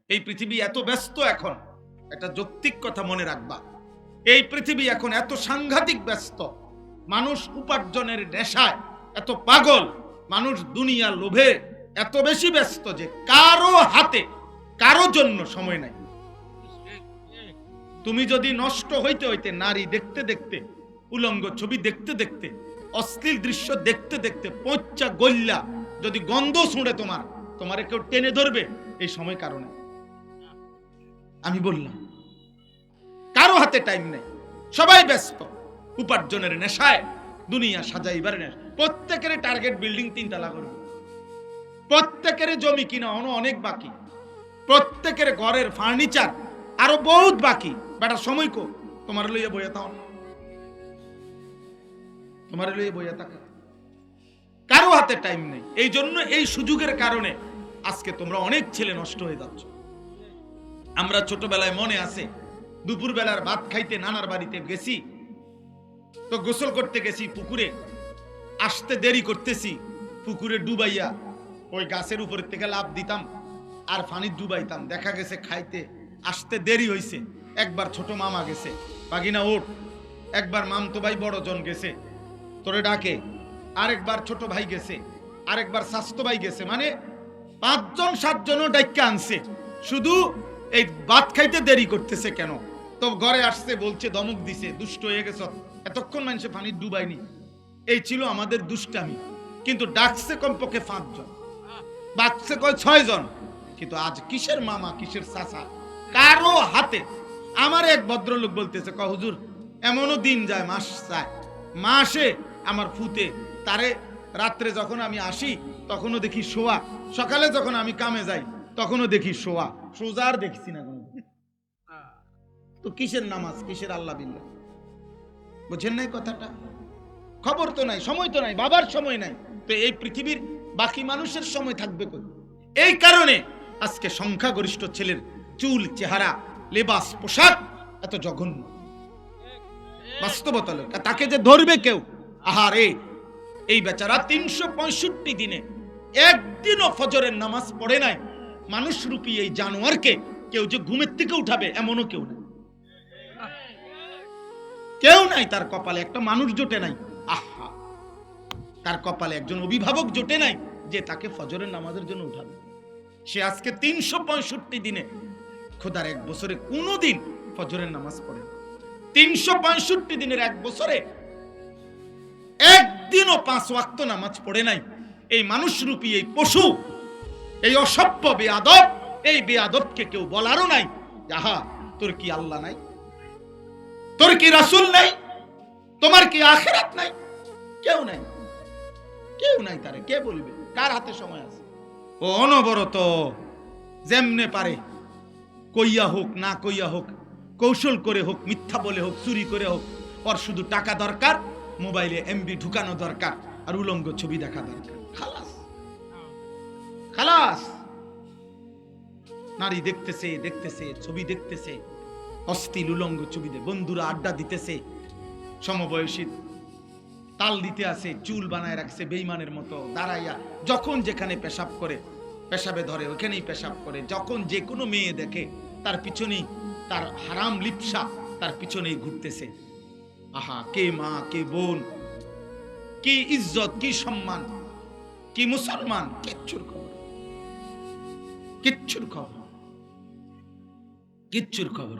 এই পৃথিবী এত ব্যস্ত এখন, একটা যৌক্তিক কথা মনে রাখবা, এই পৃথিবী এখন এত সাংঘাতিক ব্যস্ত, মানুষ উপার্জনের নেশায় এত পাগল, মানুষ দুনিয়া লোভে এত বেশি ব্যস্ত যে কারো হাতে কারো জন্য সময় নাই। তুমি যদি নষ্ট হইতে হইতে নারী দেখতে দেখতে, উলঙ্গ ছবি দেখতে দেখতে, অশ্লীল দৃশ্য দেখতে দেখতে পচা গল্লা যদি গন্ধ শুঁড়ে তোমারে কেউ টেনে ধরবে, এই সময় কারণে আমি বললাম কারো হাতে টাইম নেই, সবাই ব্যস্ত উপার্জনের নেশায়, দুনিয়া সাজাইবার নেশা। প্রত্যেকের টার্গেট বিল্ডিং 3 তলা করবে, প্রত্যেকের জমি কিনা অনেক বাকি, প্রত্যেকের ঘরের ফার্নিচার আরো বহুত বাকি। বেটা সময় কো তোমার লইয়া বইয়া থাও, তোমার লইয়া বইয়া থাকা, কারো হাতে টাইম নেই। এই জন্য এই সুযোগের কারণে আজকে তোমরা অনেক ছেলে নষ্ট হয়ে যাচ্ছ। আমরা ছোটবেলায় মনে আছে, দুপুর বেলার ভাত খাইতে নানার বাড়িতে গেছি, তো গোসল করতে গেছি পুকুরে, আসতে দেরি করতেছি, পুকুরে ডুবাইয়া ওই গাছের উপর থেকে লাফ দিতাম আর পানি ডুবাইতাম। দেখা গেছে খাইতে আসতে দেরি হইছে, একবার ছোট মামা গেছে, বাগিনা ওঠ, একবার মামতো ভাই বড় জন গেছে তোরে ডাকে, আরেকবার ছোট ভাই গেছে, আরেকবার স্বাস্থ্য ভাই গেছে, মানে 5 জন 7 জনও ডাইকা আনছে, শুধু এই ভাত খাইতে দেরি করতেছে কেন। তো ঘরে আসছে বলছে, ধমক দিছে, দুষ্ট হয়ে গেছ, এতক্ষণ মানুষে পানি ডুবাইনি। এই ছিল আমাদের দুষ্টামি। কিন্তু ডাকছে কমপক্ষে 5 জন, বাকছে কয় 6 জন। কিন্তু আজ কিসের মামা কিসের চাচা কারো হাতে। আমার এক ভদ্রলোক বলতেছে, কয় হুজুর এমনও দিন যায়, মাস যায়, মাসে আমার ফুতে তারে রাত্রে যখন আমি আসি তখনও দেখি শোয়া, সকালে যখন আমি কামে যাই তখনও দেখি শোয়া, সোজার দেখছি না কোনো। তো কিসের নামাজ, কিসের আল্লাহ বিল্লাহ, বুঝেন নাই কথাটা? খবর তো নাই, সময় তো নাই, বাবার সময় নাই, তো এই পৃথিবীর বাকি মানুষের সময় থাকবে কই? এই কারণে আজকে সংখ্যাগরিষ্ঠ ছেলের চুল, চেহারা, লেবাস, পোশাক এত জঘন্য। বাস্তবতা লোক, তাকে যে ধরবে কেউ, আহারে এই বেচারা 365 দিনে একদিনও ফজরের নামাজ পড়ে নাই, মানুষ রূপী এই জানোয়ারকে কেউ যে ঘুমের থেকে উঠাবে এমনও কেউ নাই, কেউ নাই। তার কপালে একটা মানুষ জোটে নাই, আহা, তার কপালে একজন অভিভাবক জোটে নাই যে তাকে ফজরের নামাজের জন্য উঠাবে। সে আজকে 365 দিনে, খোদার 1 বছরে কোনোদিন ফজরের নামাজ পড়ে, 365 দিনের 1 বছরে একদিনও 5 ওয়াক্ত নামাজ পড়ে নাই। এই মানুষরূপী এই পশু, এই অসভ্য বেয়াদব, এই বেয়াদবকে কেউ বলারও নাই, যাহা তোর কি আল্লাহ নাই, তোর কি রাসূল নাই, তোমার কি আখিরাত নাই? কেউ নাই, কেউ নাই। তারে কে বলবে? কার হাতে সময় আছে? ও অনবরত যেমনে পারে, কইয়া হোক না কইয়া হোক, কৌশল করে হোক, মিথ্যা বলে হোক, চুরি করে হোক, ওর শুধু টাকা দরকার, মোবাইলে এমবি ঢুকানো দরকার, আর উলঙ্গ ছবি দেখা দরকার। খালাস খালাস। নারী দেখতেছে দেখতেছে, ছবি দেখতেছে, অশ্লীল উলঙ্গ ছবি দে, বন্ধুরা আড্ডা দিতেছে, সমবয়সী তাল দিতে আছে, চুল বানায় রাখছে বেঈমানের মতো দাঁড়াইয়া, যখন যেখানে পেশাব করে, পেশাবে ধরে ওখানেই পেশাব করে, যখন যে কোনো মেয়ে দেখে তার পিছনেই তার হারাম লিপসা, তার পিছনেই ঘুরতেছে। আহা, কে মা কে বোন, কি ইজ্জত, কি সম্মান, কি মুসলমান, কিচ্ছুর খবর, কিচ্ছুর খবর, কিচ্ছুর খবর।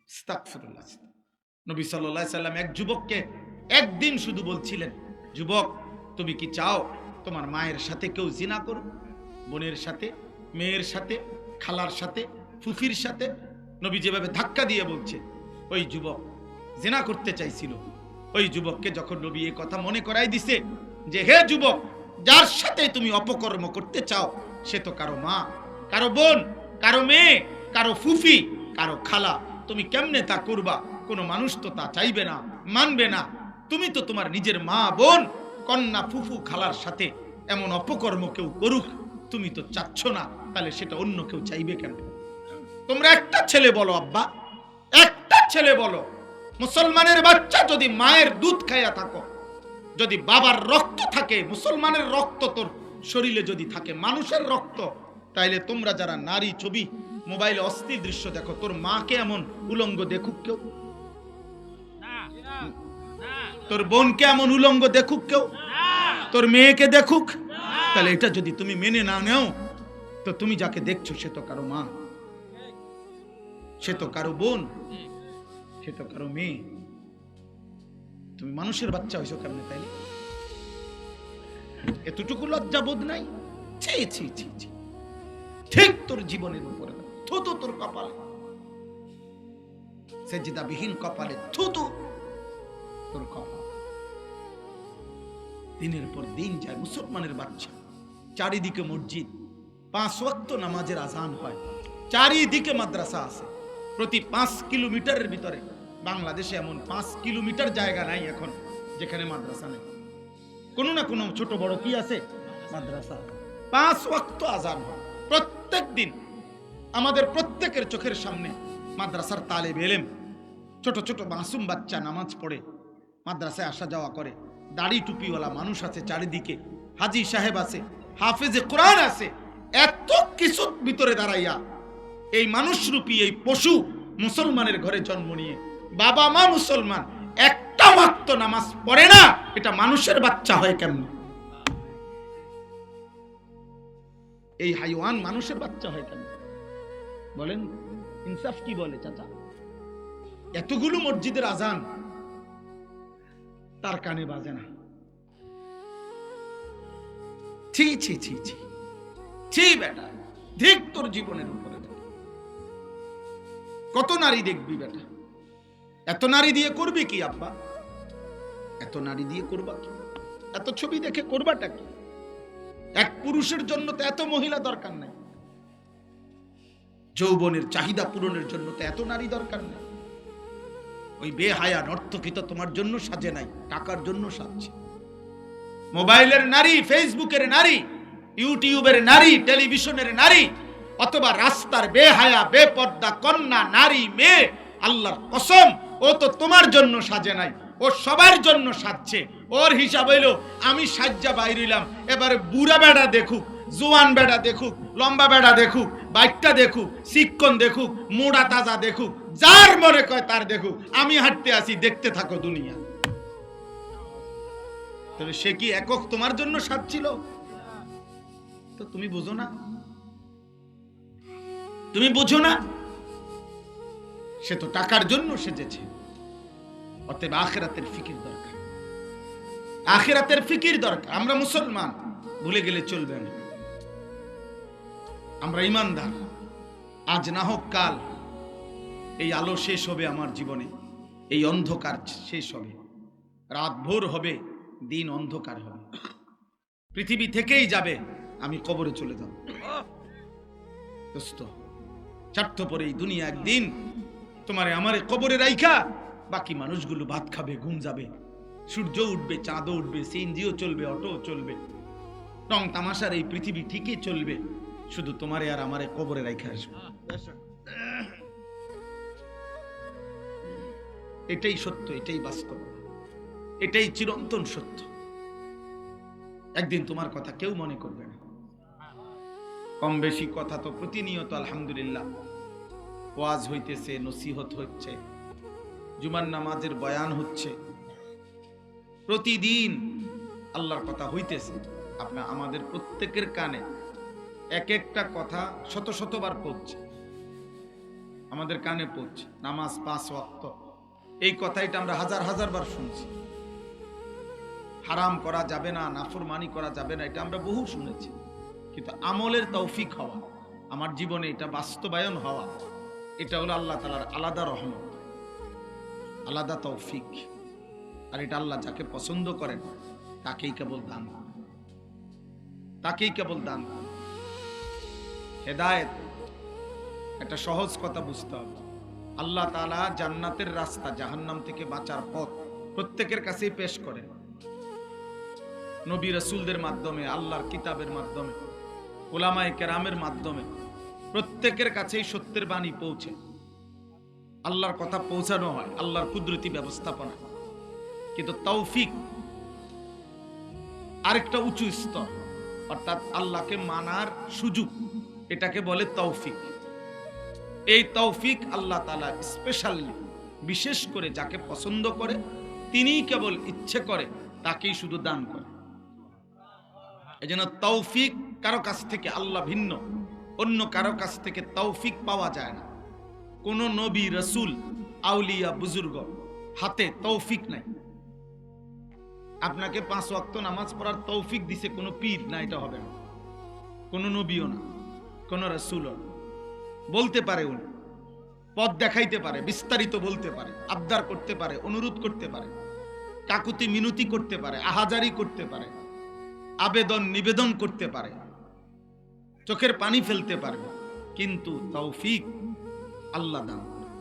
আস্তাগফিরুল্লাহ। নবী সাল্লাল্লাহু আলাইহি সাল্লাম এক যুবককে একদিন শুধু বলছিলেন, যুবক তুমি কি চাও তোমার মায়ের সাথে কেউ জিনা করুক, বোনের সাথে, মেয়ের সাথে, খালার সাথে, ফুফির সাথে? নবী যেভাবে ধাক্কা দিয়ে বলছে, ওই যুবক জিনা করতে চাইছিল। ওই যুবককে যখন নবী এই কথা মনে করাই দিছে যে হে যুবক, যার সাথে তুমি অপকর্ম করতে চাও সে তো কারো মা, কারো বোন, কারো মেয়ে, কারো ফুফি, কারো খালা, তুমি কেমনে তা করবা? কোনো মানুষ তো তা চাইবে না, মানবে না। তুমি তো তোমার নিজের মা, বোন, কন্যা, ফুফু, খালার সাথে এমন অপকর্ম কেউ করুক তুমি তো চাচ্ছ না, তাহলে সেটা অন্য কেউ চাইবে কেন? তোমরা একটা ছেলে বলো আব্বা, একটা ছেলে বলো, মুসলমানের বাচ্চা যদি মায়ের দুধ খাইয়া থাকো, যদি বাবার রক্ত থাকে, মুসলমানের রক্ত তোর শরীরে যদি থাকে, মানুষের রক্ত, তাইলে তোমরা যারা নারী ছবি মোবাইলে অস্থির দৃশ্য দেখো, তোর মাকে এমন উলঙ্গ দেখুক কেউ? তোর বোনকে এমন উলঙ্গ দেখুক কেউ? তোর মেয়েকে দেখুক? তাহলে এটা যদি তুমি মেনে না নাও, তো তুমি যাকে দেখছো সে তো কারো মা, সে তো কারো বোন, সে তো কারো মেয়ে। তুমি মানুষের বাচ্চা হয়েছো কেমনে? তাইলে এতটুকু লজ্জা বোধ নাই? ছি ছি ছি ছি। ঠিক তোর জীবনের উপরে থুতু তোর কপালে, সেজদাবিহীন কপালে থুতু তোর কপাল। দিনের পর দিন যায় মুসলমানের বাচ্চা, চারিদিকে মসজিদ, 5 ওয়াক্ত নামাজের আজান হয়, চারিদিকে মাদ্রাসা আছে। প্রতি 5 কিলোমিটারের ভিতরে বাংলাদেশে এমন 5 কিলোমিটার জায়গা নাই এখন যেখানে মাদ্রাসা নেই। কোনো না কোনো ছোট বড় কি আছে? মাদ্রাসা। 5 ওয়াক্ত আজান হয় প্রত্যেক দিন। আমাদের প্রত্যেকের চোখের সামনে মাদ্রাসার তালেব ইলম, ছোট ছোট মাসুম বাচ্চা নামাজ পড়ে মাদ্রাসায় আসা যাওয়া করে। দাড়ি টুপিওয়ালা মানুষ আছে চারিদিকে, হাজি সাহেব আছে, হাফেজে কোরআন আছে। এত কিছুর ভিতরে দাঁড়াইয়া এই মানুষরূপী এই পশু মুসলমানের ঘরে জন্ম নিয়ে বাবা মা মুসলমান, একটা ওয়াক্ত নামাজ পড়ে না, এটা মানুষের বাচ্চা হয় কেমন? এই হাইওয়ান মানুষের বাচ্চা হয় কেমন বলেন? ইনসাফ কি বলে চাচা? এতগুলো মসজিদের আজান তার কানে বাজে না। ছি ছি ছি ছি ছি বেটা, দেখ তোর জীবনের উপরে কত নারী দেখবি বেটা। এত নারী দিয়ে করবি কি আব্বা? এত নারী দিয়ে করবা কি? এত ছবি দেখে করবাটা কি? এক পুরুষের জন্য তো এত মহিলা দরকার নাই, যৌবনের চাহিদা পূরণের জন্য তো এত নারী দরকার নেই। ওই বেহায়া নর্তকী তো তোমার জন্য সাজে নাই, টাকার জন্য সাজছে। মোবাইলের নারী, ফেসবুকের নারী, ইউটিউবের নারী, টেলিভিশনের নারী, অথবা রাস্তার বেহায়া বেপর্দা কন্যা নারী মেয়ে, আল্লাহর কসম ও তো তোমার জন্য সাজে নাই, ও সবার জন্য সাজছে। ওর হিসাব হইল আমি সাজ্জা বাইরিলাম, এবারে বুড়া বেড়া দেখুক, জোয়ান বেড়া দেখুক, লম্বা বেড়া দেখুক, বাইকটা দেখুক, শিক্ষণ দেখুক, মোড়া তাজা দেখুক, যার মনে কয় তার দেখুক, আমি হাঁটতে আসি, দেখতে থাকো দুনিয়া। তবে সে কি একক তোমার জন্য সাজছিল? তো তুমি বুঝো না? তুমি বুঝো না? সে তো টাকার জন্য সেজেছে। অতএব আখিরাতের ফিকির দরকার, আখিরাতের ফিকির দরকার। আমরা মুসলমান, ভুলে গেলে চলবে না। আমরা ইমানদার। আজ না হোক কাল এই আলো শেষ হবে আমার জীবনে, এই অন্ধকার শেষ হবে, রাত ভোর হবে, দিন অন্ধকার হবে, পৃথিবী থেকেই যাবে, আমি কবরে চলে যাব। দোস্ত, স্বার্থপর এই দুনিয়া একদিন তোমারে আমারে কবরে রাইখা বাকি মানুষগুলো ভাত খাবে, ঘুম যাবে, সূর্য উঠবে, চাঁদও উঠবে, সিএনজিও চলবে, অটো চলবে, রং তামাশার এই পৃথিবী ঠিকই চলবে, শুধু তোমারে আর আমারে কবরে রাইখা আসবে। এটাই সত্য, এটাই বাস্তব, এটাই চিরন্তন সত্য। একদিন তোমার কথা কেউ মনে করবে না। কম বেশি কথা তো প্রতিনিয়ত আলহামদুলিল্লাহ ওয়াজ হইতেছে, নসিহত হচ্ছে, জুমার নামাজের বয়ান হচ্ছে, প্রতিদিন আল্লাহর কথা হইতেছে। আপনার আমাদের প্রত্যেকের কানে এক একটা কথা শত শতবার পড়ছে, আমাদের কানে পড়ছে। নামাজ 5 ওয়াক্ত, এই কথাইটা আমরা হাজার হাজার বার শুনছি। হারাম করা যাবে না, নাফরমানি করা যাবে না, এটা আমরা বহু শুনেছি। কিন্তু আমলের তৌফিক হওয়া, আমার জীবনে এটা বাস্তবায়ন হওয়া, এটা হলো আল্লাহ তাআলার আলাদা রহমত, আলাদা তৌফিক। আর এটা আল্লাহ যাকে পছন্দ করেন তাকেই কেবল দান করেন, তাকেই কেবল দান করেন। হেদায়েত একটা সহজ কথা বুঝতে হবে। আল্লাহ তাআলা জান্নাতের রাস্তা, জাহান্নাম থেকে বাঁচার পথ প্রত্যেকের কাছেই পেশ করেন। নবী রাসূলদের মাধ্যমে, আল্লাহর কিতাবের মাধ্যমে, উলামায়ে কেরামের মাধ্যমে প্রত্যেকের কাছেই সত্যের বাণী পৌঁছে, আল্লাহর কথা পৌঁছানো হয়, আল্লাহর কুদরতি ব্যবস্থাপনা। কিন্তু তৌফিক আরেকটা উঁচু স্তর, অর্থাৎ আল্লাহকে মানার সুযোগ, এটাকে বলে তৌফিক। এই তৌফিক আল্লাহ তাআলা স্পেশালি বিশেষ করে যাকে পছন্দ করে তিনিই কেবল ইচ্ছে করে তাকেই শুধু দান করে। এজন্য তৌফিক কারো কাছ থেকে আল্লাহ ভিন্ন, অন্য কারো কাছ থেকে তৌফিক পাওয়া যায় না। কোন নবী রাসূল আউলিয়া বুজুর্গ হাতে তৌফিক নাই। আপনাকে 5 ওয়াক্ত নামাজ পড়ার তৌফিক দিছে কোনো পীর না, এটা হবে না। কোন নবীও না, কোন রাসূলও না। বলতে পারে উনি, পথ দেখাইতে পারে, বিস্তারিত বলতে পারে, আবদার করতে পারে, অনুরোধ করতে পারে, কাকুতি মিনতি করতে পারে, আহাজারি করতে পারে, আবেদন নিবেদন করতে পারে, চোখের পানি ফেলতে পারবে, কিন্তু তৌফিক আল্লাহ দান করে।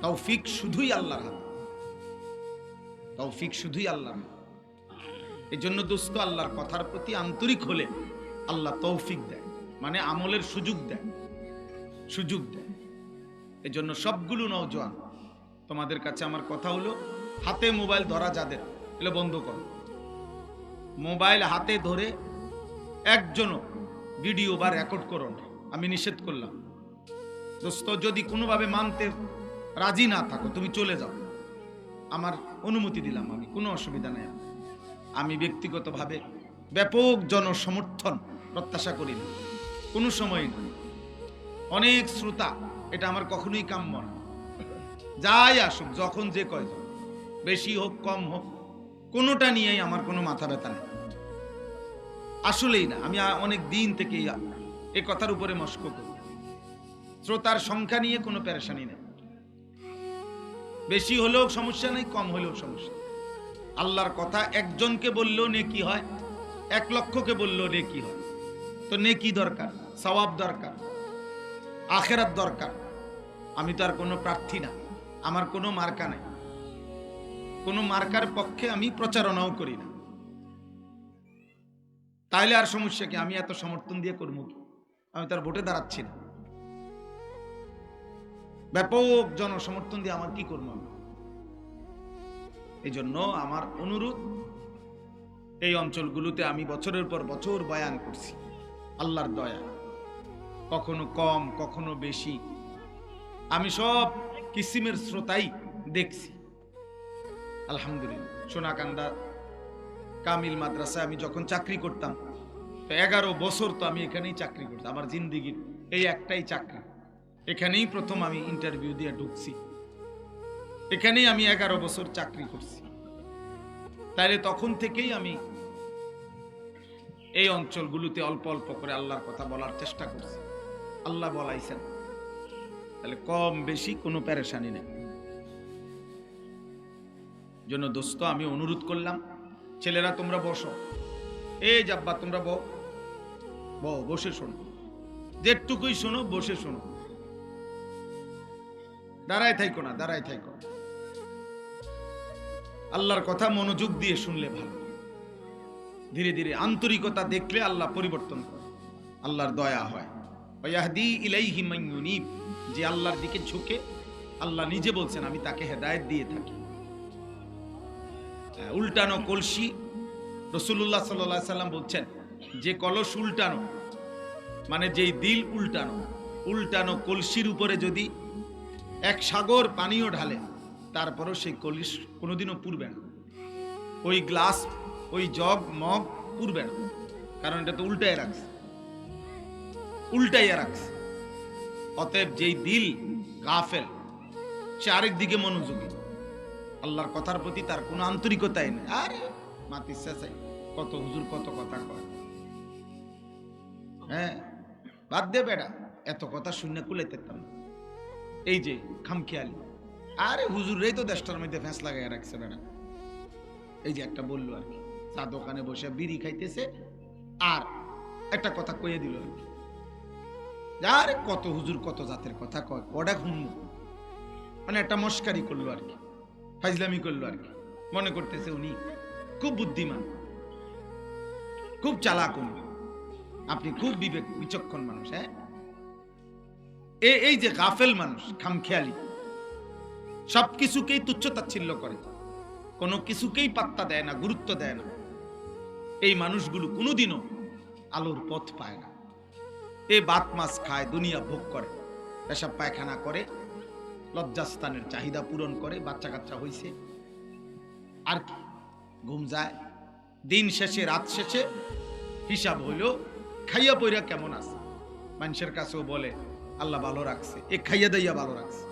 তৌফিক শুধুই আল্লাহর হাতে, তৌফিক শুধুই আল্লাহর হাতে। এই জন্য দোস্ত, আল্লাহর কথার প্রতি আন্তরিক হলে আল্লাহ তৌফিক দেয়, মানে আমলের সুযোগ দেয়, সুযোগ দেয়। এই জন্য সবগুলো নওজোয়ান, তোমাদের কাছে আমার কথা হলো, হাতে মোবাইল ধরা যাদের, এগুলো বন্ধ করো। মোবাইল হাতে ধরে একজনও ভিডিও বা রেকর্ড করো না, আমি নিষেধ করলাম। দোস্ত, যদি কোনোভাবে মানতে রাজি না থাকো তুমি চলে যাও, আমার অনুমতি দিলাম, আমি কোনো অসুবিধা নেই। আমি ব্যক্তিগতভাবে ব্যাপক জনসমর্থন প্রত্যাশা করি না, কোনো সময় না। অনেক শ্রোতা, এটা আমার কখনোই কাম্য না। যাই আসুক, যখন যে কয়জন, বেশি হোক কম হোক, কোনোটা নিয়েই আমার কোনো মাথা ব্যথা নেই, আসলেই না। আমি অনেক দিন থেকেই এই কথার উপরে মস্ক করি। শ্রোতার সংখ্যা নিয়ে কোনো পেরেশানি নেই, বেশি হলেও সমস্যা নেই, কম হলেও সমস্যা। আল্লাহর কথা একজনকে বললেও নেকি হয়, 1 লক্ষকে বললেও নেকি হয়। তো নেকি দরকার, সওয়াব দরকার, আখিরাত দরকার। আমি তো আর কোনো প্রার্থী না, আমার কোনো মার্কা নাই, কোনো মার্কার পক্ষে আমি প্রচারণাও করি না। তাইলে আর সমস্যা কি? আমি এত সমর্থন দিয়ে করবো কি? আমি তার ভোটে দাঁড়াচ্ছি না, ব্যাপক জনসমর্থন দিয়ে আমার কি করবো আমি? এই জন্য আমার অনুরোধ, এই অঞ্চলগুলোতে আমি বছরের পর বছর বয়ান করছি, আল্লাহর দয়া, কখনো কম কখনো বেশি, আমি সব কিসিমের শ্রোতাই দেখছি। আলহামদুলিল্লাহ। সোনাকান্দা কামিল মাদ্রাসায় আমি যখন চাকরি করতাম, তো 11 বছর তো আমি এখানেই চাকরি করতাম। আমার জিন্দিগির এই একটাই চাকরি, এখানেই প্রথম আমি ইন্টারভিউ দিয়ে ঢুকছি, এখানেই আমি 11 বছর চাকরি করছি। তাইলে তখন থেকেই আমি এই অঞ্চলগুলোতে অল্প অল্প করে আল্লাহর কথা বলার চেষ্টা করছি। আল্লাহ বলাইছেন, তাহলে কম বেশি কোনো পেরেশানি নেই। জন্য দোস্ত, আমি অনুরোধ করলাম, ছেলেরা তোমরা বসো, এই জাব্বা তোমরা বসে শোনো, যেটুকুই শোনো বসে শোনো, দাঁড়ায় থাইকো না, দাঁড়ায় থাইকো। আল্লাহর কথা মনোযোগ দিয়ে শুনলে ভালো। ধীরে ধীরে আন্তরিকতা দেখলে আল্লাহ পরিবর্তন করে, আল্লাহর দয়া হয়। ওয়াহদি ইলাইহি মান ইউনিব, যে আল্লাহর দিকে ঝুঁকে, আল্লাহ নিজে বলছেন আমি তাকে হেদায়েত দিয়ে থাকি। উল্টানো কলসি, রাসূলুল্লাহ সাল্লাল্লাহু আলাইহি সাল্লাম বলছেন, যে কলস উল্টানো, মানে যেই দিল উল্টানো, উল্টানো কলসির উপরে যদি 1 সাগর পানিও ঢালে, তারপরও সেই কলস কোনোদিনও পুড়বে না, ওই গ্লাস, ওই জগ মগ পুড়বে না, কারণ এটা তো উল্টাইয়া রাখছে, উল্টাইয়া রাখছে। অতএব যেই দিল গাফেল, সে আরেক দিকে মনোযোগী, আল্লাহর কথার প্রতি তার কোনো আন্তরিকতাই নেই। আরে মাতির চাই, কত হুজুর কত কথা কয়, হ্যাঁ বাদ দে বেটা, এত কথা শূন্য কুলাইতেতাম না। এই যে খামখেয়ালি, আরে হুজুররাই তো দেশটার মধ্যে ফ্যাঁস লাগাই রাখছে বেটা। এই যে একটা বললো আর কি, চা দোকানে বসে বিড়ি খাইতেছে, আর একটা কথা কয়ে দিল আর কি, আরে কত হুজুর কত জাতের কথা কয়, কটা ঘুম, মানে একটা মস্কারি করলো আর কি, ফাইজলামি করলো আর কি। মনে করতেছে উনি খুব বুদ্ধিমান, খুব চালাক, আপনি খুব বিবেক বিচক্ষণ মানুষ। হ্যাঁ, এই যে গাফেল মানুষ, খামখেয়ালি, সবকিছুকেই তুচ্ছ-তাচ্ছিল্য করে, কোনো কিছুকেই পাত্তা দেয় না, গুরুত্ব দেয় না, এই মানুষগুলো কোনোদিনও আলোর পথ পায় না। এই ভাত মাছ খায়, দুনিয়া ভোগ করে, পেশাব পায়খানা করে, লজ্জাস্থানের চাহিদা পূরণ করে, বাচ্চা কাচ্চা হইছে, আর কি ঘুম যায়। দিন শেষে, রাত শেষে হিসাব হইল খাইয়া পইরা কেমন আছে। মানুষের কাছেও বলে আল্লাহ ভালো রাখছে, এ খাইয়া দাইয়া ভালো রাখছে।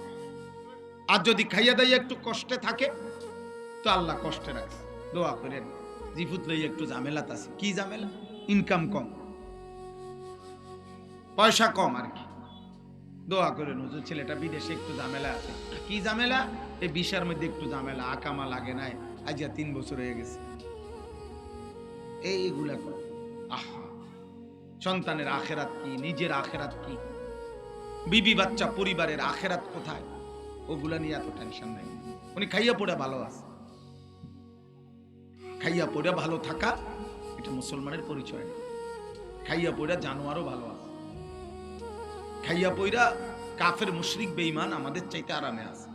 আর যদি খাইয়া দাইয়া একটু কষ্টে থাকে তো আল্লাহ কষ্টে রাখছে। দোয়া করেন, জিফুত লইয়া একটু ঝামেলাত আছে। কি ঝামেলা? ইনকাম কম, পয়সা কম আর কি। দোয়া করেন, হুজুর ছেলেটা বিদেশে একটু ঝামেলা আছে। কি ঝামেলা? এই বিশার মধ্যে একটু ঝামেলা, আকামা লাগে নাই, আজ 3 বছর হয়ে গেছে। এইগুলা করে। আহা, সন্তানের আখেরাত কি, নিজের আখেরাত কি, বিবি বাচ্চা পরিবারের আখেরাত কোথায়, ওগুলা নিয়ে এত টেনশন নাই। উনি খাইয়া পড়ে ভালো আছে। খাইয়া পড়ে ভালো থাকা এটা মুসলমানের পরিচয় না। খাইয়া পড়া জানোয়ারও ভালো আছে। খাইয়া পইরা কাফের মুশরিক বেঈমান আমাদের চাইতে আরামে আছে।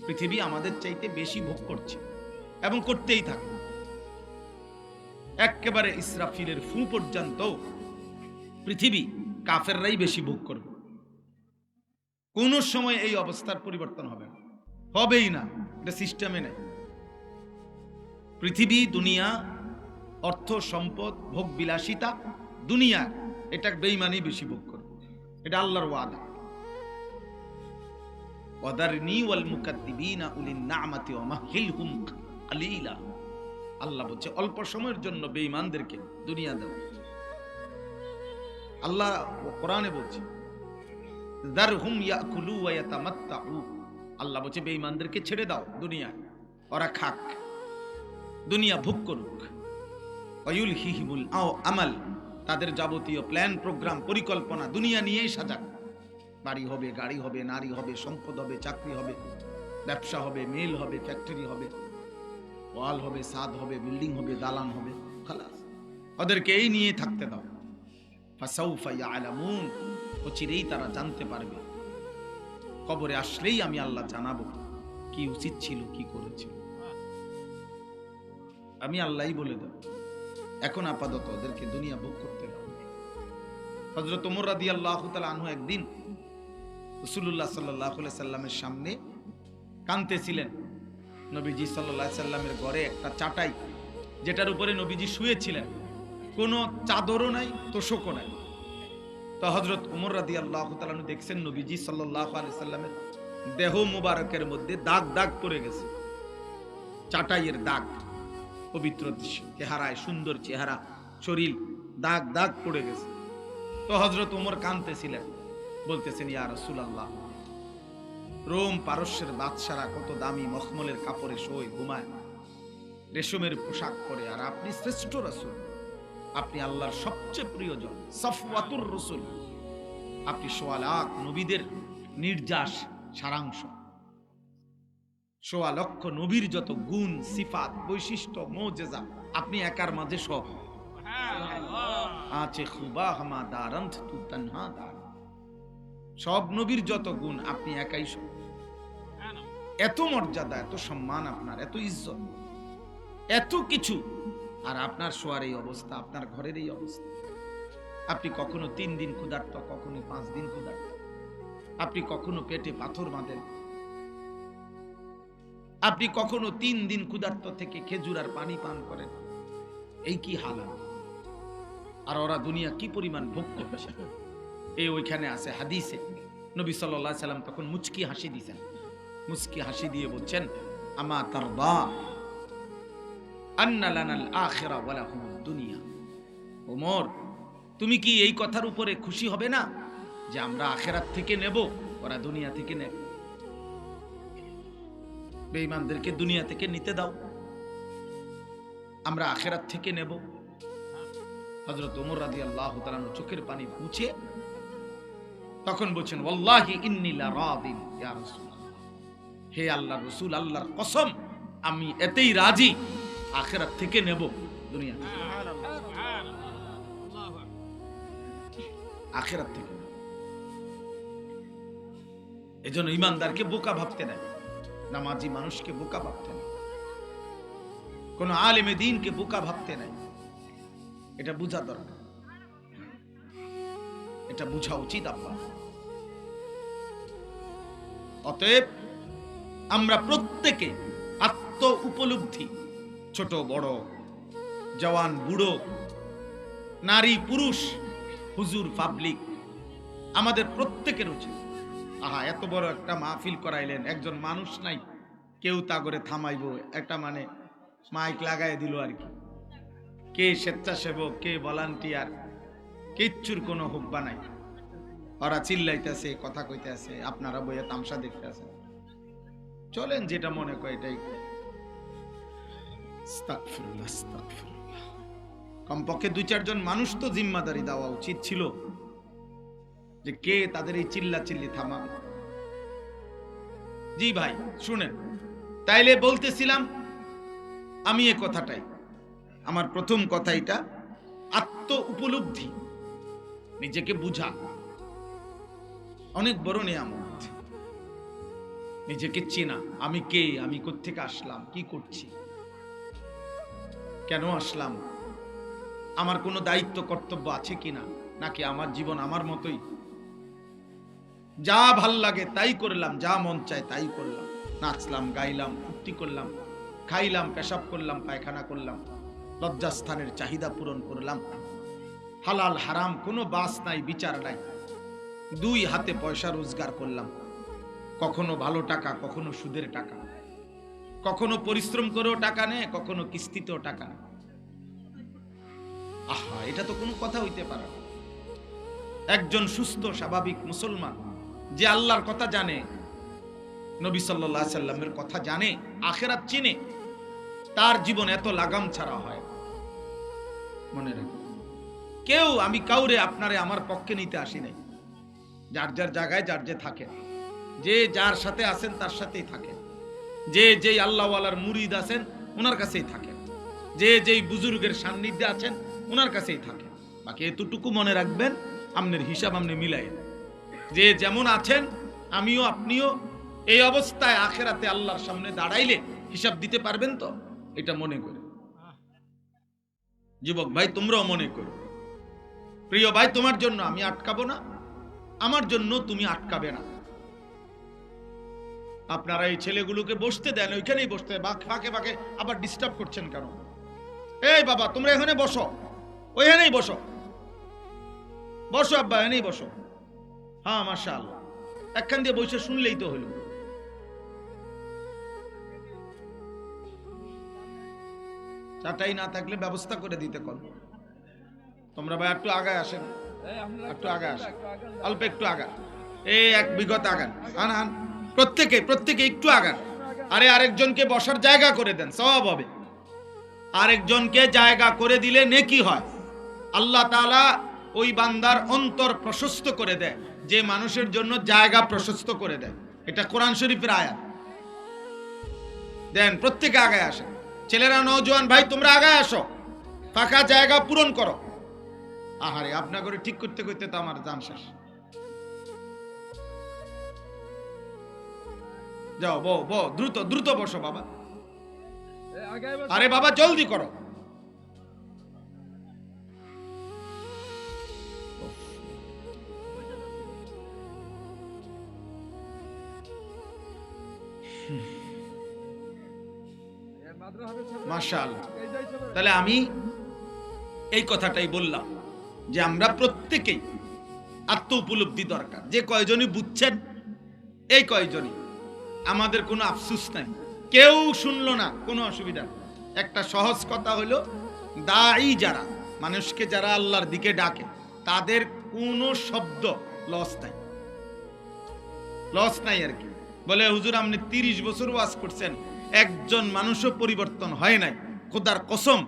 পৃথিবী আমাদের চাইতে বেশি ভোগ করছে এবং করতেই থাকবে। একেবারে ইসরাফিলের ফু পর্যন্ত পৃথিবী কাফেররাই বেশি ভোগ করবে। কোন সময় এই অবস্থার পরিবর্তন হবে না, হবেই না, এটা সিস্টেমে নেই। পৃথিবী, দুনিয়া, অর্থ সম্পদ, ভোগ বিলাসিতা, দুনিয়া, এটা বেঈমানই বেশি ভোগ করবে। এটা আল্লাহর ওয়াদা। ওয়াদারনি ওয়াল মুকাদ্দিবিনা উলিন নি'মাতি ওয়া মাহহিলহুম কালিলা। আল্লাহ বলছে অল্প সময়ের জন্য বেঈমানদেরকে দুনিয়া দাও। আল্লাহ কোরআনে বলছে যারহুম ইয়াকুলু ওয়া ইয়াতামাত্তাউ। আল্লাহ বলছে বেঈমানদেরকে ছেড়ে দাও দুনিয়া, ওরা খাক, দুনিয়া ভোগ করুক। ওয়ায়ুলহিহিমুল আমাল, তাদের যাবতীয় প্ল্যান প্রোগ্রাম পরিকল্পনা দুনিয়া নিয়েই সাজাক। বাড়ি হবে, গাড়ি হবে, নারী হবে, সম্পদ হবে, চাকরি হবে, ব্যবসা হবে, মিল হবে, ফ্যাক্টরি হবে, ওয়াল হবে, ছাদ হবে, বিল্ডিং হবে, দালান হবে, খালাস। ওদেরকে এই নিয়ে থাকতে দাও। ফাসাউফা ইয়ালামুন, অচিরেই তারা জানতে পারবে। কবরে আসলেই আমি আল্লাহ জানাবো কি উচিত ছিল, কি করেছিল, আমি আল্লাহই বলে দেব। এখন আপাতত ওদেরকে দুনিয়া ভোগ করতে দাও। হযরত ওমর রাদিয়াল্লাহু তাআলা আনহু একদিন রাসূলুল্লাহ সাল্লাল্লাহু আলাইহি সাল্লামের সামনে কাঁদতেছিলেন। নবীজি সাল্লাল্লাহু আলাইহি সাল্লামের ঘরে একটা চাটাই, যেটার উপরে নবীজি শুয়েছিলেন, কোনো চাদরও নাই, তোশকও নাই। তো হযরত ওমর রাদিয়াল্লাহু তাআলা আনহু দেখছেন নবীজি সাল্লাল্লাহু আলাইহি সাল্লামের দেহ মুবারকের মধ্যে দাগ দাগ পড়ে গেছে, চাটাইয়ের দাগ। পবিত্র চেহারায়, সুন্দর চেহারা, শরীর দাগ দাগ পড়ে গেছে। তো হযরত ওমর কাঁদতেছিলেন, বলতেছেন ইয়া রাসূলুল্লাহ, রোম পারস্যের বাদশারা কত দামি মখমলের কাপড়ে শোয়, ঘুমায়, রেশমের পোশাক পরে, আর আপনি শ্রেষ্ঠ রাসূল, আপনি আল্লাহর সবচেয়ে প্রিয়জন, সফওয়াতুর রাসূল, আপনি সোয়া লাখ নবীদের নির্যাস সারাংশ, সোয়া লক্ষ নবীর যত গুণ, সিফাত, বৈশিষ্ট্য, মুজিজা আপনি একার মাঝে সব আছে। খুবা হামা দারন্ত তু তনহা দার, সব নবীর যত গুণ আপনি একাই সব। এত মর্যাদা, এত সম্মান আপনার, এত ইজ্জত, এত কিছু, আর আপনার শোয়ার এই অবস্থা, আপনার ঘরের এই অবস্থা। আপনি কখনো 3 দিন ক্ষুধার্ত, কখনো 5 দিন ক্ষুধার্ত, আপনি কখনো পেটে পাথর বাঁধেন, আপনি কখনো 3 দিন ক্ষুধার্ত থেকে খেজুর আর পানি পান করেন। এই কি হালাত! আর ওরা দুনিয়া কি পরিমাণ ভোগ করছে। এই ওইখানে আছে হাদিসে, নবী সাল্লাল্লাহু আলাইহি সাল্লাম তখন মুচকি হাসি দিয়েছেন। মুচকি হাসি দিয়ে বলছেন, আমা তারদা আন্না লানাল আখিরা ওয়া লাহুমুদ দুনিয়া। ওমর, তুমি কি এই কথার উপরে খুশি হবে না যে আমরা আখিরাত থেকে নেব, ওরা দুনিয়া থেকে নেবে? বেঈমানদেরকে দুনিয়া থেকে নিতে দাও, আমরা আখিরাত থেকে নেব। হযরত ওমর রাদিয়াল্লাহু তাআলা চোখের পানি মুছে তখন বলছেন, ওয়াল্লাহি ইন্নী লারাদিন ইয়া রাসূলুল্লাহ, হে আল্লাহর রাসূল, আল্লাহর কসম আমি এতেই রাজি, আখিরাত থেকে নেব, দুনিয়া থেকে। আখিরাত থেকে। এজন্য ঈমানদারকে বোকা ভাবতে নাই, নামাজি মানুষকে বোকা ভাবতে নাই, কোন আলেমে দ্বীনকে বোকা ভাবতে নাই। এটা বুঝা দরকার, এটা বুঝা উচিত। আব্বা অতএব আমরা প্রত্যেকে আত্ম উপলব্ধি, ছোট বড়, জওয়ান বুড়ো, নারী পুরুষ, হুজুর পাবলিক, আমাদের প্রত্যেকের উচিত, আহা এত বড় একটা মাহফিল করাইলেন, একজন মানুষ নাই, কেউ তা করে থামাইব, একটা মানে মাইক লাগাই দিল আর কি, কে স্বেচ্ছাসেবক, কে ভলান্টিয়ার, কিচ্ছুর কোনো হুব্বা নাই। ওরা চিল্লাইতেছে, কথা কইতেছে, আপনারা বইয়ে তামসা দেখতেছে, চলেন যেটা মনে করে এটাই। কমপক্ষে 2-4 জন মানুষ তো জিম্মাদারি দেওয়া উচিত ছিল যে কে তাদের এই চিল্লা চিল্লি থামাবে। জি ভাই শুনেন, তাইলে বলতেছিলাম আমি এ কথাটাই, আমার প্রথম কথা এটা, আত্ম উপলব্ধি, নিজেকে বুঝা অনেক বড় নিয়ামত। নিজেকে চেনা, আমি কে, আমি কোত্থেকে আসলাম, কি করছি, কেন আসলাম, আমার কোনো দায়িত্ব কর্তব্য আছে কিনা, নাকি আমার জীবন আমার মতোই, যা ভাল লাগে তাই করলাম, যা মন চায় তাই করলাম, নাচলাম, গাইলাম, ফুর্তি করলাম, খাইলাম, পেশাব করলাম, পায়খানা করলাম, লজ্জাস্থানের চাহিদা পূরণ করলাম, হালাল হারাম কোনো বাস নাই, বিচার নাই, 2 হাতে পয়সা রোজগার করলাম, কখনো ভালো টাকা, কখনো সুদের টাকা, কখনো পরিশ্রম করেও টাকা নেয়, কখনো কিস্তিতেও টাকা নেয়। আহা, এটা তো কোনো কথা হইতে পারে না। একজন সুস্থ স্বাভাবিক মুসলমান যে আল্লাহর কথা জানে, নবী সাল্লাল্লাহু আলাইহি সাল্লামের কথা জানে, আখিরাত চিনে, তার জীবন এত লাগাম ছাড়া হয়। মনে রাখবেন, কেউ, আমি কাউরে আপনারে আমার পক্ষে নিতে আসি নাই, যার যার জায়গায় যার যে থাকে, যে যার সাথে আছেন তার সাথেই থাকেন, যে যেই আল্লাহওয়ালার মুরিদ আছেন ওনার কাছেই থাকেন, যে যেই বুজুর্গের সান্নিধ্যে আছেন ওনার কাছেই থাকেন। বাকি এতটুকু মনে রাখবেন, আপনার হিসাব আপনি মিলাই, যে যেমন আছেন আমিও আপনিও এই অবস্থায় আখেরাতে আল্লাহর সামনে দাঁড়াইলে হিসাব দিতে পারবেন তো, এটা মনে করে। যুবক ভাই তোমরাও মনে করো, প্রিয় ভাই তোমার জন্য আমি আটকাবো না, আমার জন্য তুমি আটকাবে না। আপনারা এই ছেলেগুলোকে বসতে দেন, ওইখানেই বসতে, ফাঁকে ফাঁকে আবার ডিস্টার্ব করছেন কেন? এই বাবা তোমরা এখানে বসো, ওইখানেই বসো, বসো আব্বা, এখানেই বসো। হ্যাঁ মাশাআল্লাহ, একখান দিয়ে বসে শুনলেই তো হলো। চাটাই না থাকলে ব্যবস্থা করে দিতে কল। তোমরা ভাই একটু আগায় আসেন, একটু আগায় আসেন, অল্প একটু আগা, এই এক বিগত আগান, আন আন, প্রত্যেকে প্রত্যেকে একটু আগান। আরে আরেকজনকে বসার জায়গা করে দেন, সওয়াব হবে। আরেকজনকে জায়গা করে দিলে নেকি হয়। আল্লাহ তাআলা ওই বান্দার অন্তর প্রশস্ত করে দেয় যে মানুষের জন্য জায়গা প্রশস্ত করে দেয়। এটা কোরআন শরীফের আয়াত। দেন প্রত্যেকে আগায় আসেন, ছেলেরা, নওজোয়ান ভাই তোমরা আগায় আসো, ফাঁকা জায়গা পূরণ করো। আহারে আপনা করে ঠিক করতে করতে তো আমার জান শেষ। যাও বো বো, দ্রুত দ্রুত বসো বাবা। আরে বাবা জলদি করো। মাশাআল্লাহ, তাহলে আমি এই কথাটাই বললাম যে আমরা প্রত্যেকেই আত্ম উপলব্ধি দরকার। যে কয়জনই বুঝছেন এই কয়জনই, আমাদের কোনো আফসোস নাই, কেউ শুনলো না, কোনো অসুবিধা। একটা সহজ কথা হলো, দায়ী যারা, মানুষকে যারা আল্লাহর দিকে ডাকে, তাদের কোনো শব্দ লস নাই, লস নাই আর কি। বলে হুজুর আপনি 30 বছর ওয়াজ করছেন, একজন মানুষও পরিবর্তন হয় নাই, খোদার কসম,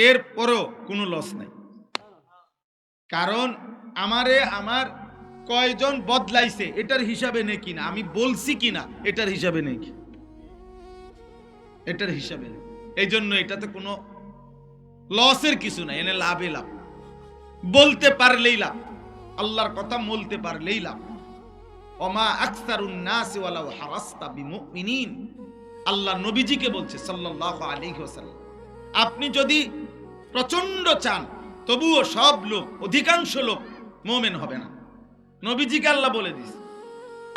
এর পরও কোনো লস নাই। কারণ আমারে আমার কয়জন বদলাইছে এটার হিসাবে নেই কিনা, আমি বলছি কিনা এটার হিসাবে নেই, এটার হিসাবে নেই। এই জন্য এটাতে কোনো লসের কিছু নাই, এনে লাভে লাভ। বলতে পারলেই লাভ, আল্লাহর কথা বলতে পারলেই লাভ। ওমা আকসারুন নাস ওয়ালাউ হারাসতা বিমুমিনিন, আল্লাহ নবীজিকে বলছে সাল্লাল্লাহু আলাইহি ওয়াসাল্লাম, আপনি যদি প্রচন্ড চান তবুও সব লোক, অধিকাংশ লোক মুমিন হবে না। নবীজিকে আল্লাহ বলে দিয়েছে।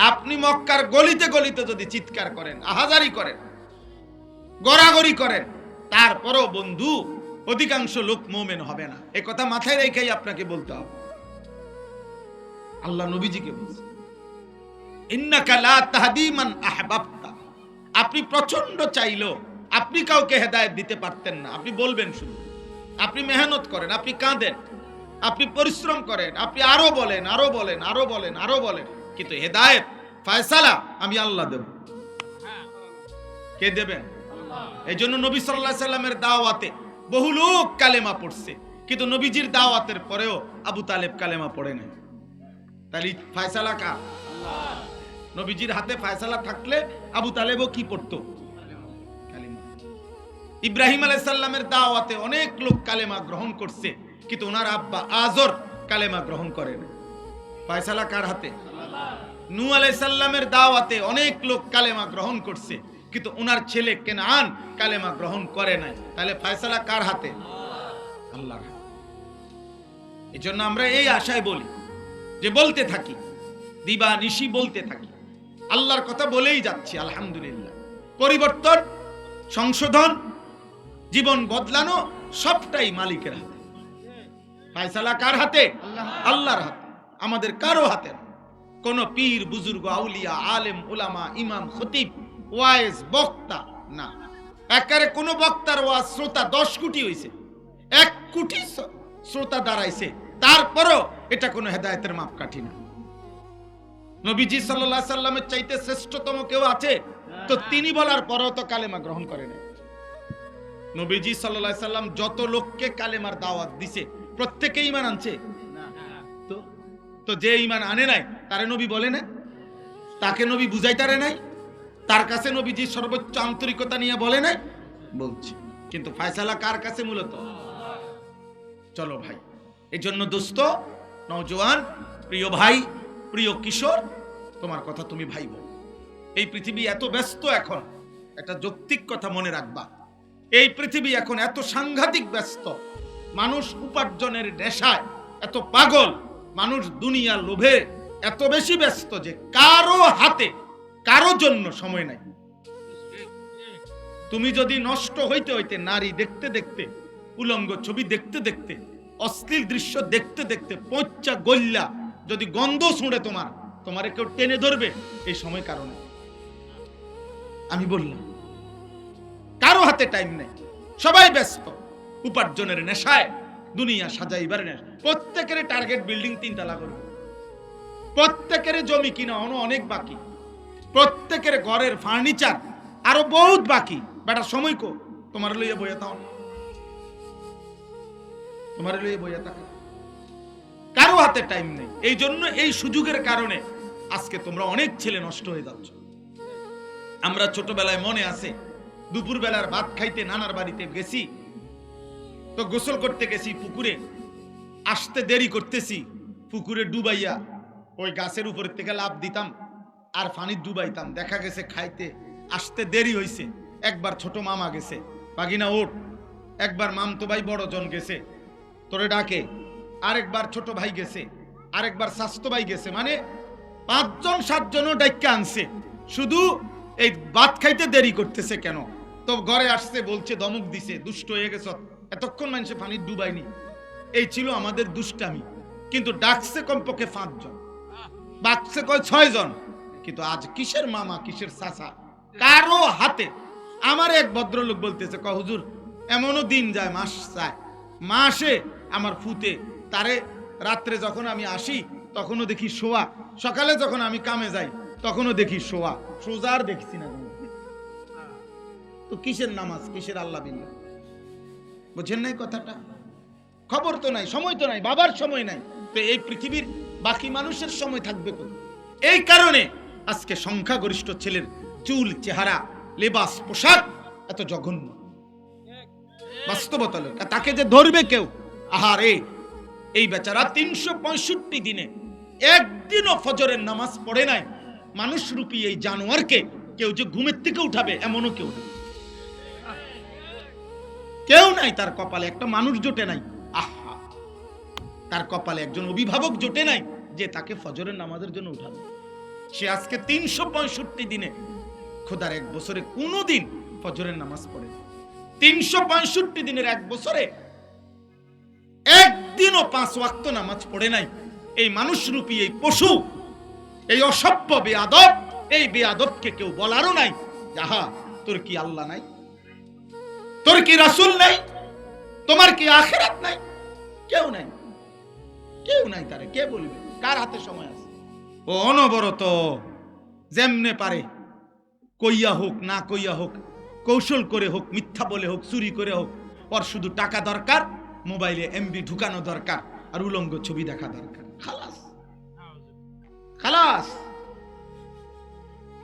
আপনি মক্কার গলিতে গলিতে যদি চিৎকার করেন, আহাজারি করেন, গড়াগড়ি করেন, তারপরও বন্ধু অধিকাংশ লোক মুমিন হবে না। এই কথা মাথায় রেখেই আপনাকে বলতে হবে। আল্লাহ নবীজিকে বলছে, ইন্নাকা লা তাহদি মান আহবাবতা। আপনি প্রচন্ড চাইলেও আপনি কাউকে হেদায়েত দিতে পারতেন না। আপনি বলবেন শুধু, আপনি মেহনত করেন, আপনি কাঁদেন, আপনি পরিশ্রম করেন, আপনি আরো বলেন, আরো বলেন, আরো বলেন, আরো বলেন, কিন্তু হেদায়েত ফয়সালা আমি আল্লাহ দেব। কে দেবেন? এই জন্য নবী সাল্লাল্লাহু আলাইহি সাল্লামের দাওয়াতে বহু লোক কালেমা পড়ছে, কিন্তু নবীজির দাওয়াতের পরেও আবু তালেব কালেমা পড়ে নাই। তাহলে ফয়সালা কার? আল্লাহ। নবীজির হাতে ফয়সালা থাকলে আবু তালেবও কি পড়তো? কালেমা। ইব্রাহিম আলাইহিস সালামের দাওয়াতে অনেক লোক কালেমা গ্রহণ করছে, কিন্তু ওনার আব্বা আজর কালেমা গ্রহণ করে না। ফয়সালা কার হাতে? আল্লাহ। নূহ আলাইহিস সালামের দাওয়াতে অনেক লোক কালেমা গ্রহণ করছে, কিন্তু ওনার ছেলে কেনান কালেমা গ্রহণ করে নাই। তাহলে ফয়সালা কার হাতে? আল্লাহর হাতে। এই জন্য আমরা এই আশায় বলি, যে বলতে থাকি, দিবা নিশি বলতে থাকি, আল্লাহর কথা বলেই যাচ্ছি। আলহামদুলিল্লাহ, পরিবর্তন, সংশোধন, জীবন বদলানো সবটাই মালিকের হাতে। ফয়সালা কার হাতে? আল্লাহর হাতে, আমাদের কারো হাতে না। কোন পীর, বুজুর্গ, আউলিয়া, আলেম, উলামা, ইমাম, খতিব, ওয়াইজ, বক্তা না। একারে কোন বক্তার ওয়াজ শ্রোতা 10 কোটি হইছে, 1 কোটি শ্রোতা দাঁড়াইছে, তারপরও এটা কোনো হেদায়েতের মাপকাঠি না। নবীজি সাল্লাল্লাহু আলাইহি সাল্লামের চাইতে শ্রেষ্ঠতম কেউ আছে? তো তিনি বলার পরও তো কালেমা গ্রহণ করে না। নবীজি সাল্লাল্লাহু আলাইহি সাল্লাম যত লোককে কালেমার দাওয়াত দিছে, প্রত্যেককে ঈমান আনছে না। তো যে ঈমান আনে নাই তারে নবী বলে না? তাকে নবী বুঝাইতারে নাই? তার কাছে নবীজি সর্বোচ্চ আন্তরিকতা নিয়ে বলে নাই? বলছি। কিন্তু ফয়সালা কার কাছে? মূলত চলো ভাই, এই জন্য দোস্ত, নওজোয়ান, প্রিয় ভাই, প্রিয় কিশোর, তোমার কথা তুমি ভাইব। এই পৃথিবী এত ব্যস্ত এখন, একটা যৌক্তিক কথা মনে রাখবা, এই পৃথিবী এখন এত সাংঘাতিক ব্যস্ত, মানুষ উপার্জনের নেশায় এত পাগল, মানুষ দুনিয়ার লোভে এত বেশি ব্যস্ত যে কারো হাতে কারো জন্য সময় নাই। তুমি যদি নষ্ট হইতে হইতে, নারী দেখতে দেখতে, উলঙ্গ ছবি দেখতে দেখতে, অশ্লীল দৃশ্য দেখতে দেখতে পচা গল্লা যদি গন্ধ শুনে তোমারে কেউ টেনে ধরবে, এই সময় কারণে আমি বললাম কারো হাতে টাইম নেই, সবাই ব্যস্ত উপার্জনের নেশায়, দুনিয়া সাজাইবার নেশা। প্রত্যেকের টার্গেট বিল্ডিং 3 তলা করবে, প্রত্যেকের জমি কিনা অনেক বাকি, প্রত্যেকের ঘরের ফার্নিচার আরো বহুত বাকি। বেটা সময় কো তোমার লইয়া বইয়া থাও, তোমার লইয়া বইয়া থাকো, কারো হাতে টাইম নেই। এই জন্য এই সুযোগের কারণে আজকে তোমরা অনেক ছেলে নষ্ট হয়ে যাচ্ছ। আমরা ছোটবেলায় মনে আছে, দুপুর বেলার ভাত খাইতে নানার বাড়িতে গেছি, তো গোসল করতে গেছি পুকুরে, আসতে দেরি করতেছি, পুকুরে ডুবাইয়া ওই গাছের উপরের থেকে লাফ দিতাম আর পানি ডুবাইতাম। দেখা গেছে খাইতে আসতে দেরি হইছে, একবার ছোট মামা গেছে, বাগিনা ওঠ, একবার মামতো ভাই বড় জন গেছে তোরে ডাকে, আরেকবার ছোট ভাই গেছে, আরেকবার স্বাস্থ্য ভাই গেছে, মানে 5 জন 7 জনও ডাইক্কা আনছে, শুধু এই ভাত খাইতে দেরি করতেছে কেন। তো ঘরে আসছে, বলছে ধমক দিছে, দুষ্ট হয়ে গেছ, এতক্ষণ মানুষে পানি ডুবাইনি। এই ছিল আমাদের দুষ্টামি। কিন্তু ডাকছে কমপক্ষে 5 জন, বাকছে কয় 6 জন। কিন্তু আজ কিসের মামা, কিসের চাচা, কারো হাতে। আমার এক ভদ্রলোক বলতেছে, কয় হুজুর এমনও দিন যায়, মাস যায়, মাসে আমার ফুতে তারে রাত্রে যখন আমি আসি তখনও দেখি শোয়া, সকালে যখন আমি কামে যাই তখনও দেখি শোয়া, সোজার দেখছি না। তো কিসের নামাজ, কিসের আল্লাহ বিল্লাহ, বুঝেন নাই কথাটা? খবর তো নাই, সময় তো নাই, বাবার সময় নাই, তো এই পৃথিবীর বাকি মানুষের সময় থাকবে কোথায়? এই কারণে আজকে সংখ্যাগরিষ্ঠ ছেলের চুল, চেহারা, লেবাস, পোশাক এত জঘন্য। বাস্তবতা লোক, তাকে যে ধরবে কেউ, আহারে এই বেচারা 365 দিনে একদিনও ফজরের নামাজ পড়ে নাই, মানুষ রূপী এই জানোয়ারকে কেউ যে ঘুমের থেকে উঠাবে এমনও কেউ নেই, কেউ নাই। তার কপালে একটা মানুষ জোটে নাই, আহা, তার কপালে একজন অভিভাবক জোটে নাই যে তাকে ফজরের নামাজের জন্য উঠাবে। সে আজকে 365 দিনে খোদার এক বছরে কোনোদিন ফজরের নামাজ পড়ে 365 দিনের এক বছরে একদিনও 5 ওয়াক্ত নামাজ পড়ে নাই। এই মানুষরূপী এই পশু, এই অসভ্য বেয়াদব, এই বেয়াদবকে কেউ বলারও নাই যাহা তোর কি আল্লাহ নাই, তোর কি রাসূল নাই, তোমার কি আখিরাত নাই? কেউ নাই, কেউ নাই। তারে কে বলবে? কার হাতে সময় আছে? ও অনবরত যেমনে পারে কইয়া হোক না কইয়া হোক, কৌশল করে হোক, মিথ্যা বলে হোক, চুরি করে হোক, ওর শুধু টাকা দরকার, মোবাইলে এমবি ঢুকানো দরকার, আর উলঙ্গ ছবি দেখা দরকার। খালাস খালাস।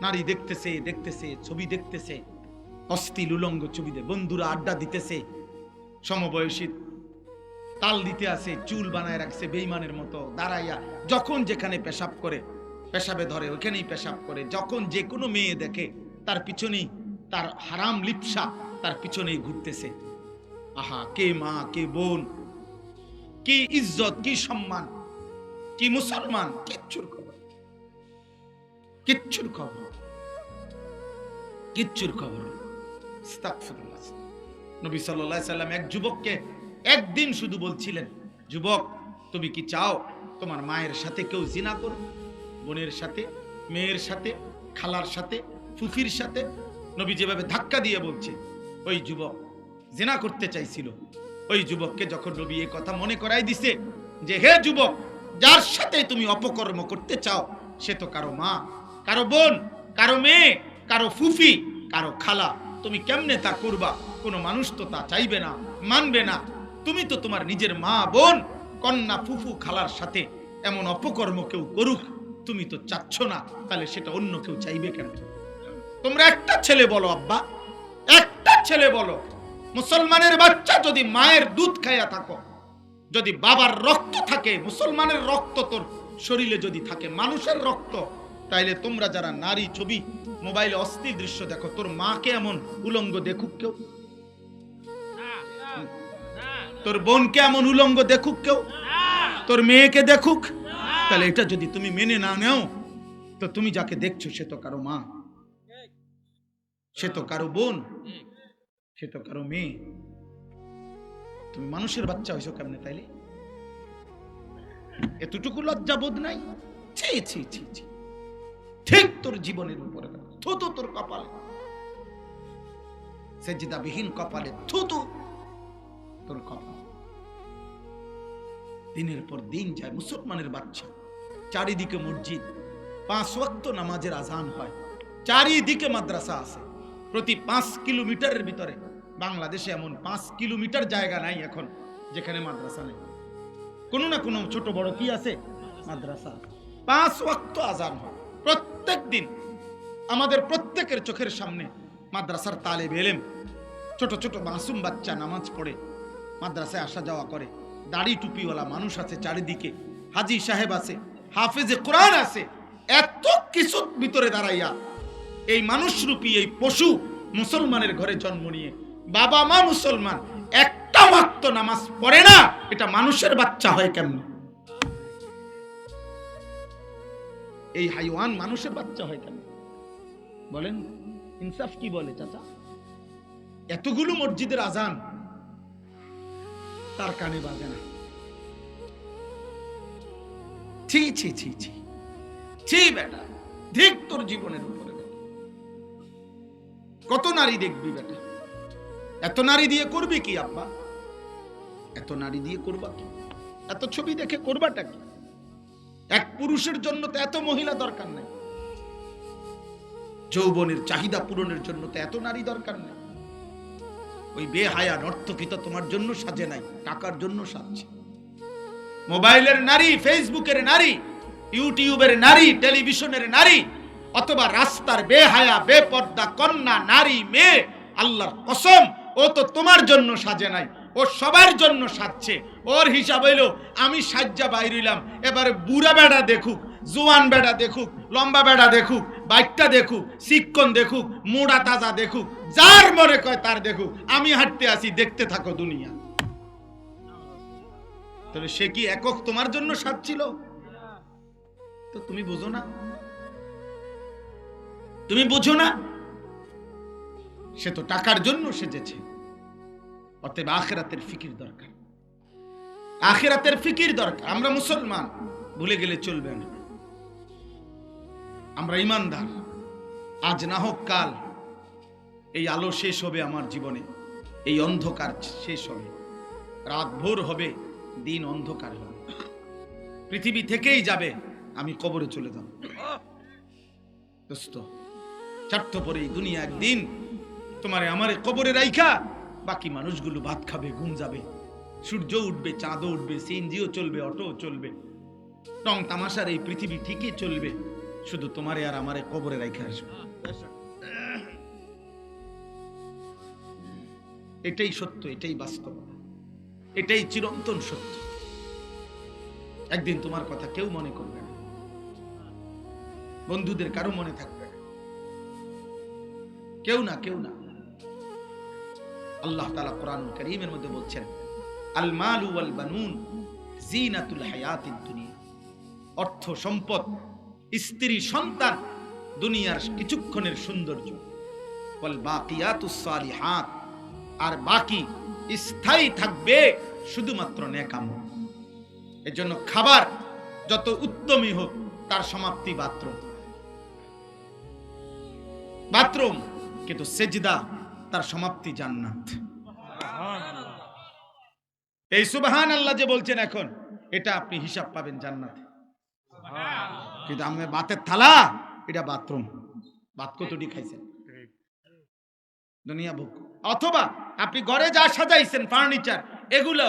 নারী দেখতেছে দেখতেছে, ছবি দেখতেছে, অশ্লীল উলঙ্গ ছবিতে বন্ধুরা আড্ডা দিতেছে, সমবয়সী তাল দিতে আছে, চুল বানায় রাখছে বেঈমানের মতো দাঁড়াইয়া, যখন যেখানে পেশাব করে, পেশাবে ধরে ওখানেই পেশাব করে, যখন যে কোনো মেয়ে দেখে তার পিছনেই তার হারাম লিপসা, তার পিছনেই ঘুরতেছে। আহা, কে মা, কে বোন, কি ইজ্জত, কি সম্মান, কি মুসলমান? কিচ্ছুর খবর, কিচ্ছুর খবর, কিচ্ছুর খবর। আস্তাগফিরুল্লাহ। নবী সাল্লাল্লাহু আলাইহি সাল্লাম এক যুবককে একদিন শুধু বলছিলেন, যুবক তুমি কি চাও তোমার মায়ের সাথে কেউ জিনা করুক? বোনের সাথে, মেয়ের সাথে, খালার সাথে, ফুফির সাথে? নবী যেভাবে ধাক্কা দিয়ে বলছে, ওই যুবক জিনা করতে চাইছিল। ওই যুবককে যখন নবী এই কথা মনে করাই দিছে যে হে যুবক, যার সাথে তুমি অপকর্ম করতে চাও সে তো কারো মা, কারো বোন, কারো মেয়ে, কারো ফুফি, কারো খালা, তুমি কেমনে তা করবা? কোনো মানুষ তো তা চাইবে না, মানবে না। তুমি তো তোমার নিজের মা, বোন, কন্যা, ফুফু, খালার সাথে এমন অপকর্ম কেউ করুক তুমি তো চাচ্ছ না, তাহলে সেটা অন্য কেউ চাইবে কেন? তোমরা একটা ছেলে বলো আব্বা, একটা ছেলে বলো, মুসলমানের বাচ্চা যদি মায়ের দুধ খাইয়া থাকো, যদি বাবার রক্ত থাকে, মুসলমানের রক্ত তোর শরীরে যদি থাকে, মানুষের রক্ত, তাইলে তোমরা যারা নারী ছবি, মোবাইলে অশ্লীল দৃশ্য দেখো, তোর মাকে এমন উলঙ্গ দেখুক কেউ? তোর বোনকে এমন উলঙ্গ দেখুক কেউ? তোর মেয়েকে দেখুক? তাহলে এটা যদি তুমি মেনে না নেও, তো তুমি যাকে দেখছো সে তো কারো মা, সে তো কারো বোন, সে তো কারো মেয়ে। তুমি মানুষের বাচ্চা হইছো কেমনে তাইলে? এতটুকু লজ্জা বোধ নাই? ছি ছি ছি ছি। ঠিক তোর জীবনের উপরে থুতু তোর কপালে, সেজদাবিহীন কপালে থুতু তোর কপাল। দিনের পর দিন যায় মুসলমানের বাচ্চা, চারিদিকে মসজিদ, 5 ওয়াক্ত নামাজের আজান হয়, চারিদিকে মাদ্রাসা আছে, প্রতি 5 কিলোমিটারের ভিতরে। বাংলাদেশে এমন 5 কিলোমিটার জায়গা নাই এখন যেখানে মাদ্রাসা নেই। কোনো না কোনো ছোট বড় কি আছে? মাদ্রাসা। 5 ওয়াক্ত আজান হয় প্রত্যেক দিন। আমাদের প্রত্যেকের চোখের সামনে মাদ্রাসার তালেব এলেম, ছোট ছোট মাসুম বাচ্চা নামাজ পড়ে মাদ্রাসায় আসা যাওয়া করে। দাড়ি টুপিওয়ালা মানুষ আছে চারিদিকে, হাজি সাহেব আছে, হাফেজে কোরআন আছে। এত কিছু ভিতরে দাঁড়াইয়া এই মানুষরূপী এই পশু মুসলমানের ঘরে জন্ম নিয়ে, বাবা মা মুসলমান, একটা ওয়াক্ত নামাজ পড়ে না, এটা মানুষের বাচ্চা হয় কেমন? এই হাইওয়ান মানুষের বাচ্চা হয় কেমন বলেন? ইনসাফ কি বলে চাচা? এতগুলো মসজিদের আজান তার কানে বাজে না। ছি ছি ছি ছি ছি বেটা, দেখ তোর জীবনের উপরে কত নারী দেখবি বেটা। এত নারী দিয়ে করবি কি আব্বা? এত নারী দিয়ে করবা কি? এত ছবি দেখে করবাটা কি? এক পুরুষের জন্য তো এত মহিলা দরকার নাই, যৌবনের চাহিদা পূরণের জন্য তো এত নারী দরকার নেই। ওই বেহায়া নর্তকী তো তোমার জন্য সাজে নাই, টাকার জন্য সাজছে। মোবাইলের নারী, ফেসবুকের নারী, ইউটিউবের নারী, টেলিভিশনের নারী, অথবা রাস্তার বেহায়া বেপর্দা কন্যা নারী মেয়ে, আল্লাহর কসম ও তো তোমার জন্য সাজে নাই, ও সবার জন্য সাজছে। ওর হিসাব হইলো আমি সাজ্জা বাইরিলাম, এবারে বুড়া বেড়া দেখুক, জোয়ান বেড়া দেখুক, লম্বা বেড়া দেখুক, বাইকটা দেখুক, শিক্ষণ দেখুক, মোড়া তাজা দেখুক, যার মনে কয় তার দেখুক, আমি হাঁটতে আসি, দেখতে থাকো দুনিয়া। তাহলে সে কি একক তোমার জন্য সাজছিল? তো তুমি বুঝো না তুমি বুঝো না? সে তো টাকার জন্য সেজেছে। অতএব আখিরাতের ফিকির দরকার, আখিরাতের ফিকির দরকার। আমরা মুসলমান, ভুলে গেলে চলবে না। আমরা ইমানদার। আজ না হোক কাল এই আলো শেষ হবে আমার জীবনে, এই অন্ধকার শেষ হবে, রাত ভোর হবে, দিন অন্ধকার হবে, পৃথিবী থেকেই যাবে, আমি কবরে চলে যাব। দোস্ত, স্বার্থপর এই দুনিয়া একদিন তোমারে আমারে কবরে রাইখা বাকি মানুষগুলো ভাত খাবে, ঘুম যাবে, সূর্য উঠবে, চাঁদও উঠবে, সিএনজিও চলবে, অটো চলবে, টং তামাশার এই পৃথিবী ঠিকই চলবে, শুধু তোমারে আর আমারে কবরে রাইখা আসবে। এটাই সত্য, এটাই বাস্তবতা, এটাই চিরন্তন সত্য। একদিন তোমার কথা কেউ মনে করবে না, বন্ধুদের কারো মনে থাকবে না, কেউ না, কেউ না। আল্লাহ তাআলা কোরআনুল কারীমের মধ্যে বলছেন, আল মালু ওয়াল বানুন জিনাতুল হায়াতিদ দুনিয়া। অর্থ সম্পদ, স্ত্রী সন্তান দুনিয়ার কিছুক্ষণের সৌন্দর্য। ওয়াল বাকিয়াতুস সালিহাত, আর বাকি স্থায়ী থাকবে শুধুমাত্র নেক আমল। এজন্য খাবার যত উত্তমই হোক তার সমাপ্তি বাথরুম, বাথরুম, কিন্তু সেজদা তার সমাপ্তি জান্নাত। এই সুবহানাল্লাহ যে বলছেন এখন, এটা আপনি হিসাব পাবেন জান্নাতে। কিন্তু আমি ভাতের থালা, এটা বাথরুম, ভাত কতটি খাইছেন দুনিয়া ভোগ। অথবা আপনি ঘরে যা সাজাইছেন ফার্নিচার, এগুলো